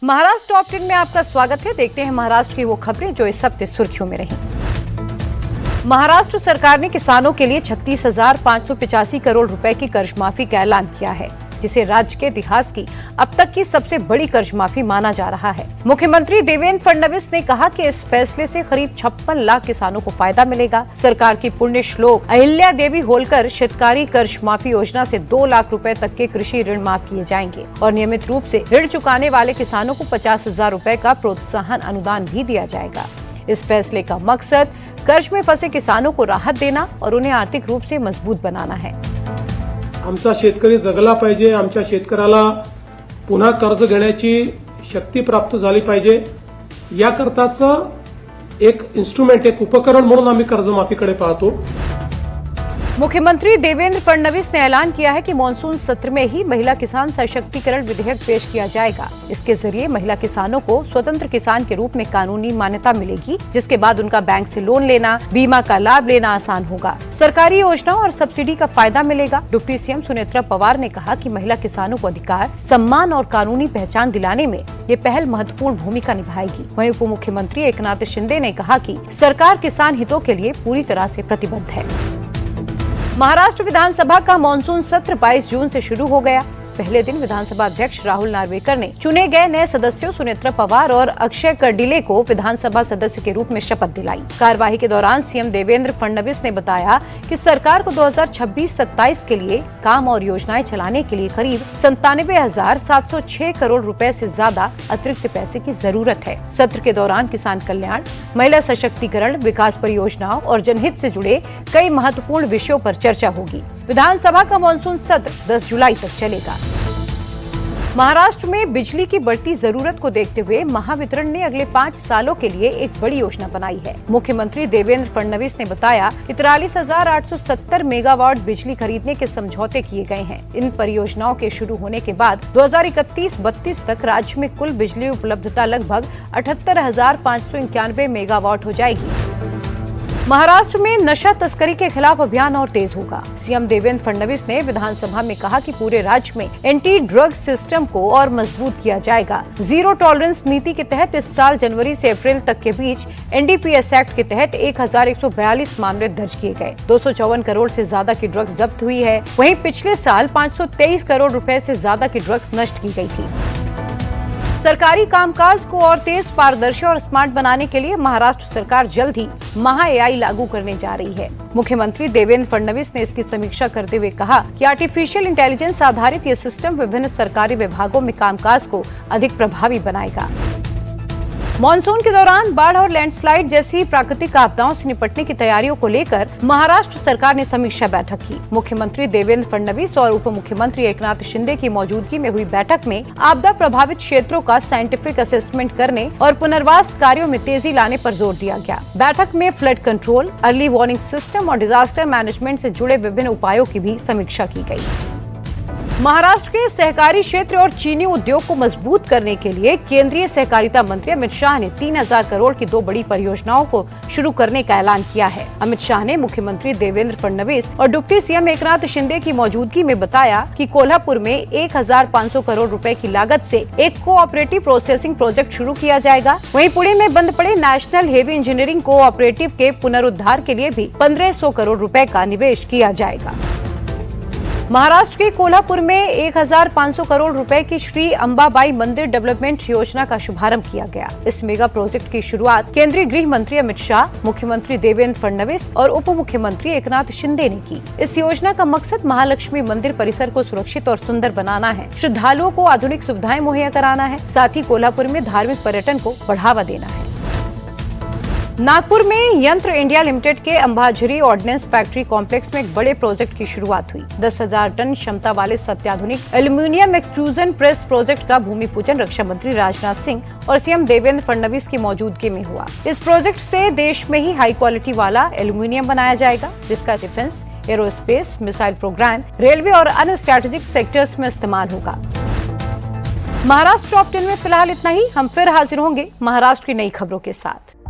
Maharashtra top 10 में आपका स्वागत है। देखते हैं महाराष्ट्र की वो खबरें जो इस हफ्ते सुर्खियों में रही। महाराष्ट्र सरकार ने किसानों के लिए 36,585 करोड़ रुपए की कर्ज माफी का ऐलान किया है, जिसे राज्य के इतिहास की अब तक की सबसे बड़ी कर्ज माफी माना जा रहा है। मुख्यमंत्री देवेंद्र फडणवीस ने कहा कि इस फैसले से करीब 56 लाख किसानों को फायदा मिलेगा। सरकार की पुण्य श्लोक अहिल्या देवी होलकर शेतकारी कर्ज माफी योजना से 2 लाख रुपए तक के कृषि ऋण माफ किए जाएंगे और नियमित रूप से ऋण चुकाने वाले किसानों को 50,000 रुपए का प्रोत्साहन अनुदान भी दिया जाएगा। इस फैसले का मकसद कर्ज में फंसे किसानों को राहत देना और उन्हें आर्थिक रूप से मजबूत बनाना है। आमचा शेतकरी जगला पाहिजे, आमच्या शेतकऱ्याला पुन्हा कर्ज घेण्याची शक्ती प्राप्त झाली पाहिजे, याकरताचं एक इन्स्ट्रुमेंट, एक उपकरण म्हणून आम्ही कर्जमाफीकडे पाहतो। मुख्यमंत्री देवेंद्र फडणवीस ने ऐलान किया है कि मानसून सत्र में ही महिला किसान सशक्तिकरण विधेयक पेश किया जाएगा। इसके जरिए महिला किसानों को स्वतंत्र किसान के रूप में कानूनी मान्यता मिलेगी, जिसके बाद उनका बैंक से लोन लेना, बीमा का लाभ लेना आसान होगा। सरकारी योजनाओं और सब्सिडी का फायदा मिलेगा। डिप्टी सीएम सुनेत्रा पवार ने कहा कि महिला किसानों को अधिकार, सम्मान और कानूनी पहचान दिलाने में ये पहल महत्वपूर्ण भूमिका निभाएगी। वहीं उप मुख्यमंत्री एकनाथ शिंदे ने कहा कि सरकार किसान हितों के लिए पूरी तरह से प्रतिबद्ध है। महाराष्ट्र विधानसभा का मानसून सत्र 22 जून से शुरू हो गया। पहले दिन विधानसभा अध्यक्ष राहुल नार्वेकर ने चुने गए नए सदस्यों सुनेत्रा पवार और अक्षय कर्डिले को विधानसभा सदस्य के रूप में शपथ दिलाई। कार्यवाही के दौरान सीएम देवेंद्र फडणवीस ने बताया कि सरकार को 2026-27 के लिए काम और योजनाएं चलाने के लिए करीब 97,706 करोड़ रुपए से ज्यादा अतिरिक्त पैसे की जरूरत है। सत्र के दौरान किसान कल्याण, महिला सशक्तिकरण, विकास परियोजनाओं और जनहित से जुड़े कई महत्वपूर्ण विषयों पर चर्चा होगी। विधानसभा का मानसून सत्र 10 जुलाई तक चलेगा। महाराष्ट्र में बिजली की बढ़ती जरूरत को देखते हुए महावितरण ने अगले 5 सालों के लिए एक बड़ी योजना बनाई है। मुख्यमंत्री देवेंद्र फडणवीस ने बताया कि 43,870 मेगावाट बिजली खरीदने के समझौते किए गए हैं। इन परियोजनाओं के शुरू होने के बाद 2031-32 तक राज्य में कुल बिजली उपलब्धता लगभग 78,591 मेगावाट हो जाएगी। महाराष्ट्र में नशा तस्करी के खिलाफ अभियान और तेज होगा। सीएम देवेंद्र फडणवीस ने विधानसभा में कहा कि पूरे राज्य में एंटी ड्रग सिस्टम को और मजबूत किया जाएगा। जीरो टॉलरेंस नीति के तहत इस साल जनवरी से अप्रैल तक के बीच एनडीपीएस एक्ट के तहत 1142 मामले दर्ज किए गए। 254 करोड़ से ज्यादा की ड्रग्स जब्त हुई है। वहीं पिछले साल 523 करोड़ रुपए से ज्यादा की ड्रग्स नष्ट की गई थी। सरकारी कामकाज को और तेज, पारदर्शी और स्मार्ट बनाने के लिए महाराष्ट्र सरकार जल्द ही महा एआई लागू करने जा रही है। मुख्यमंत्री देवेंद्र फडणवीस ने इसकी समीक्षा करते हुए कहा कि आर्टिफिशियल इंटेलिजेंस आधारित ये सिस्टम विभिन्न सरकारी विभागों में कामकाज को अधिक प्रभावी बनाएगा। मानसून के दौरान बाढ़ और लैंडस्लाइड जैसी प्राकृतिक आपदाओं से निपटने की तैयारियों को लेकर महाराष्ट्र सरकार ने समीक्षा बैठक की। मुख्यमंत्री देवेंद्र फडणवीस और उप मुख्यमंत्री एकनाथ शिंदे की मौजूदगी में हुई बैठक में आपदा प्रभावित क्षेत्रों का साइंटिफिक असेसमेंट करने और पुनर्वास कार्यों में तेजी लाने पर जोर दिया गया। बैठक में flood control, early warning system और डिजास्टर मैनेजमेंट से जुड़े विभिन्न उपायों की भी समीक्षा की गयी। महाराष्ट्र के सहकारी क्षेत्र और चीनी उद्योग को मजबूत करने के लिए केंद्रीय सहकारिता मंत्री अमित शाह ने 3,000 करोड़ की 2 बड़ी परियोजनाओं को शुरू करने का ऐलान किया है। अमित शाह ने मुख्यमंत्री देवेंद्र फडणवीस और डिप्टी सीएम एकनाथ शिंदे की मौजूदगी में बताया कि कोल्हापुर में 1,500 करोड़ रुपए की लागत से एक कोऑपरेटिव प्रोसेसिंग प्रोजेक्ट शुरू किया जाएगा। वहीं पुणे में बंद पड़े नेशनल हेवी इंजीनियरिंग कोऑपरेटिव के पुनरुद्धार के लिए भी 1,500 करोड़ रुपए का निवेश किया जाएगा। महाराष्ट्र के कोल्हापुर में 1,500 करोड़ रुपए की श्री अंबाबाई मंदिर डेवलपमेंट योजना का शुभारंभ किया गया। इस मेगा प्रोजेक्ट की शुरुआत केंद्रीय गृह मंत्री अमित शाह, मुख्यमंत्री देवेंद्र फडणवीस और उप मुख्यमंत्री एकनाथ शिंदे ने की। इस योजना का मकसद महालक्ष्मी मंदिर परिसर को सुरक्षित और सुंदर बनाना है, श्रद्धालुओं को आधुनिक सुविधाएं मुहैया कराना है, साथ ही कोल्हापुर में धार्मिक पर्यटन को बढ़ावा देना है। नागपुर में यंत्र इंडिया लिमिटेड के अंबाझरी ऑर्डिनेंस फैक्ट्री कॉम्प्लेक्स में एक बड़े प्रोजेक्ट की शुरुआत हुई। 10,000 टन क्षमता वाले अत्याधुनिक एल्यूमिनियम एक्सट्रूजन प्रेस प्रोजेक्ट का भूमि पूजन रक्षा मंत्री राजनाथ सिंह और सीएम देवेंद्र फडणवीस की मौजूदगी में हुआ। इस प्रोजेक्ट से देश में ही हाई क्वालिटी वाला एल्यूमिनियम बनाया जाएगा, जिसका defence, aerospace, missile programme, railway और अन्य स्ट्रैटेजिक सेक्टर्स में इस्तेमाल होगा। महाराष्ट्र टॉप 10 में फिलहाल इतना ही। हम फिर हाजिर होंगे महाराष्ट्र की नई खबरों के साथ।